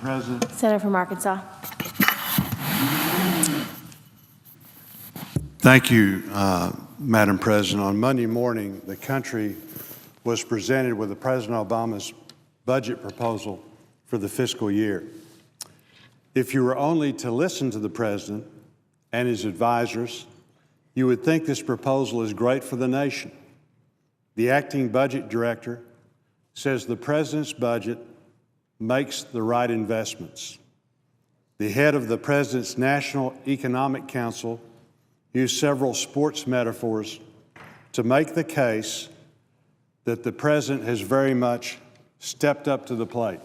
President. Senator from Arkansas. Thank you, Madam President. On Monday morning, the country was presented with President Obama's budget proposal for the fiscal year. If you were only to listen to the President and his advisors, you would think this proposal is great for the nation. The acting budget director says the President's budget makes the right investments. The head of the President's National Economic Council used several sports metaphors to make the case that the President has very much stepped up to the plate.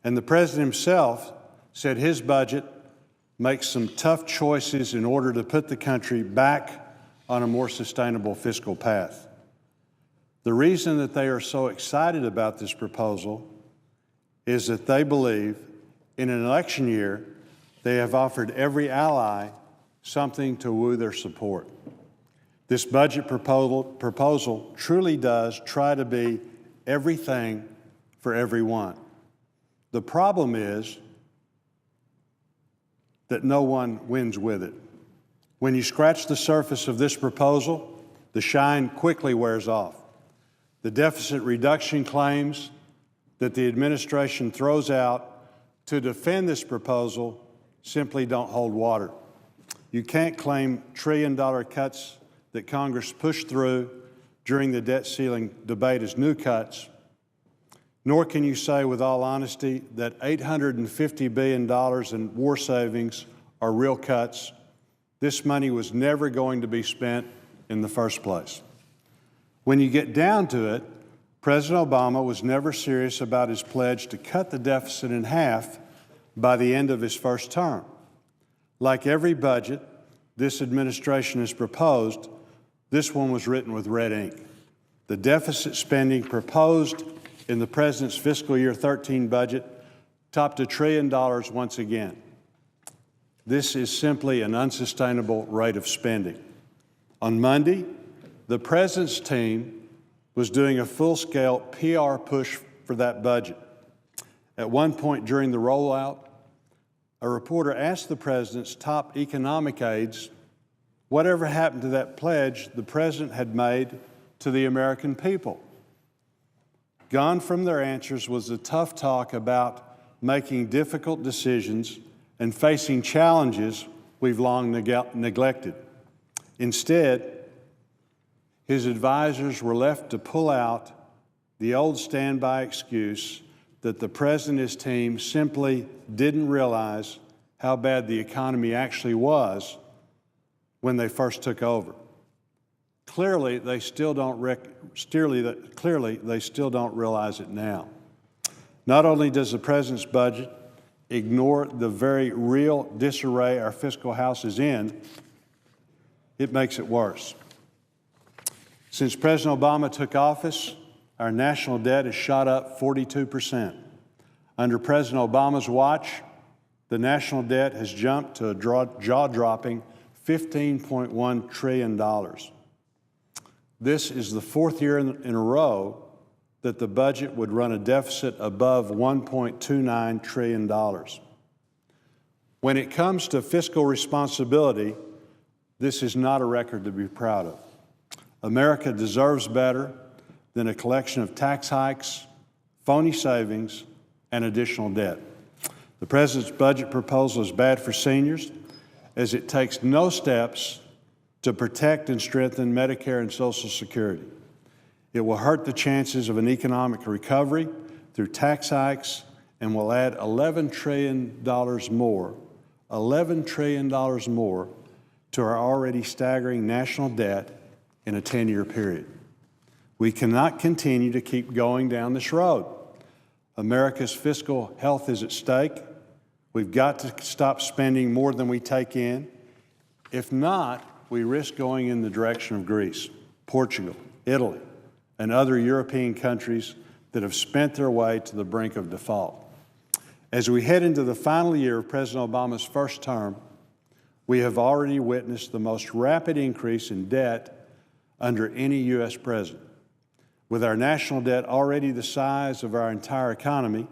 And the President himself said his budget makes some tough choices in order to put the country back on a more sustainable fiscal path. The reason that they are so excited about this proposal is that they believe in an election year they have offered every ally something to woo their support. This budget proposal truly does try to be everything for everyone. The problem is that no one wins with it. When you scratch the surface of this proposal, the shine quickly wears off. The deficit reduction claims that the administration throws out to defend this proposal simply don't hold water. You can't claim trillion-dollar cuts that Congress pushed through during the debt ceiling debate as new cuts, nor can you say with all honesty that $850 billion in war savings are real cuts. This money was never going to be spent in the first place. When you get down to it, President Obama was never serious about his pledge to cut the deficit in half by the end of his first term. Like every budget this administration has proposed, this one was written with red ink. The deficit spending proposed in the President's fiscal year 13 budget topped $1 trillion once again. This is simply an unsustainable rate of spending. On Monday, the President's team was doing a full-scale PR push for that budget. At one point during the rollout, a reporter asked the President's top economic aides whatever happened to that pledge the President had made to the American people. Gone from their answers was the tough talk about making difficult decisions and facing challenges we've long neglected. Instead, his advisors were left to pull out the old standby excuse that the President and his team simply didn't realize how bad the economy actually was when they first took over. Clearly, they still don't realize it now. Not only does the President's budget ignore the very real disarray our fiscal house is in, it makes it worse. Since President Obama took office, our national debt has shot up 42%. Under President Obama's watch, the national debt has jumped to a jaw-dropping $15.1 trillion. This is the fourth year in a row that the budget would run a deficit above $1.29 trillion. When it comes to fiscal responsibility, this is not a record to be proud of. America deserves better than a collection of tax hikes, phony savings, and additional debt. The President's budget proposal is bad for seniors, as it takes no steps to protect and strengthen Medicare and Social Security. It will hurt the chances of an economic recovery through tax hikes and will add $11 trillion more to our already staggering national debt in a 10-year period. We cannot continue to keep going down this road. America's fiscal health is at stake. We've got to stop spending more than we take in. If not, we risk going in the direction of Greece, Portugal, Italy, and other European countries that have spent their way to the brink of default. As we head into the final year of President Obama's first term, we have already witnessed the most rapid increase in debt under any U.S. president. With our national debt already the size of our entire economy,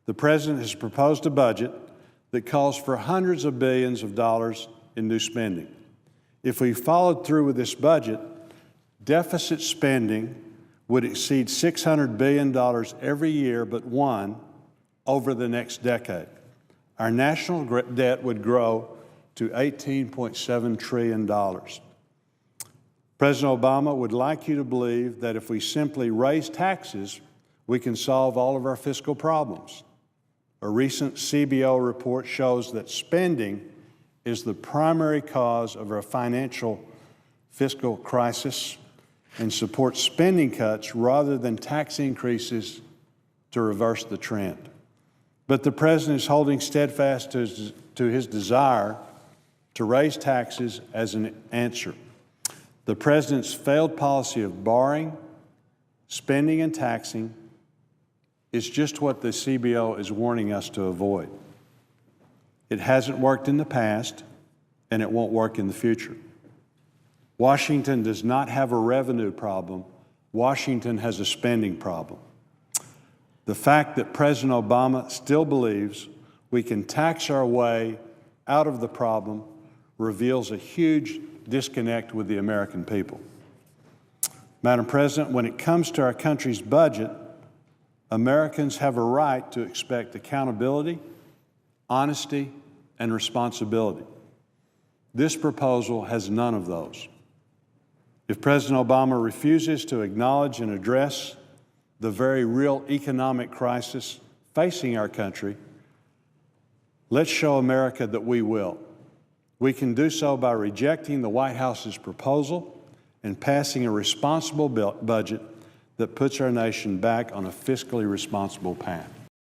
The President has proposed a budget that calls for hundreds of billions of dollars in new spending. If we followed through with this budget, deficit spending would exceed $600 billion every year but one over the next decade. Our national debt would grow to $18.7 trillion. President Obama would like you to believe that if we simply raise taxes, we can solve all of our fiscal problems. A recent CBO report shows that spending is the primary cause of our financial fiscal crisis and supports spending cuts rather than tax increases to reverse the trend. But the President is holding steadfast to his desire to raise taxes as an answer. The President's failed policy of borrowing, spending, and taxing is just what the CBO is warning us to avoid. It hasn't worked in the past, and it won't work in the future. Washington does not have a revenue problem. Washington has a spending problem. The fact that President Obama still believes we can tax our way out of the problem reveals a huge disconnect with the American people. Madam President, when it comes to our country's budget, Americans have a right to expect accountability, honesty, and responsibility. This proposal has none of those. If President Obama refuses to acknowledge and address the very real economic crisis facing our country, let's show America that we will. We can do so by rejecting the White House's proposal and passing a responsible budget that puts our nation back on a fiscally responsible path.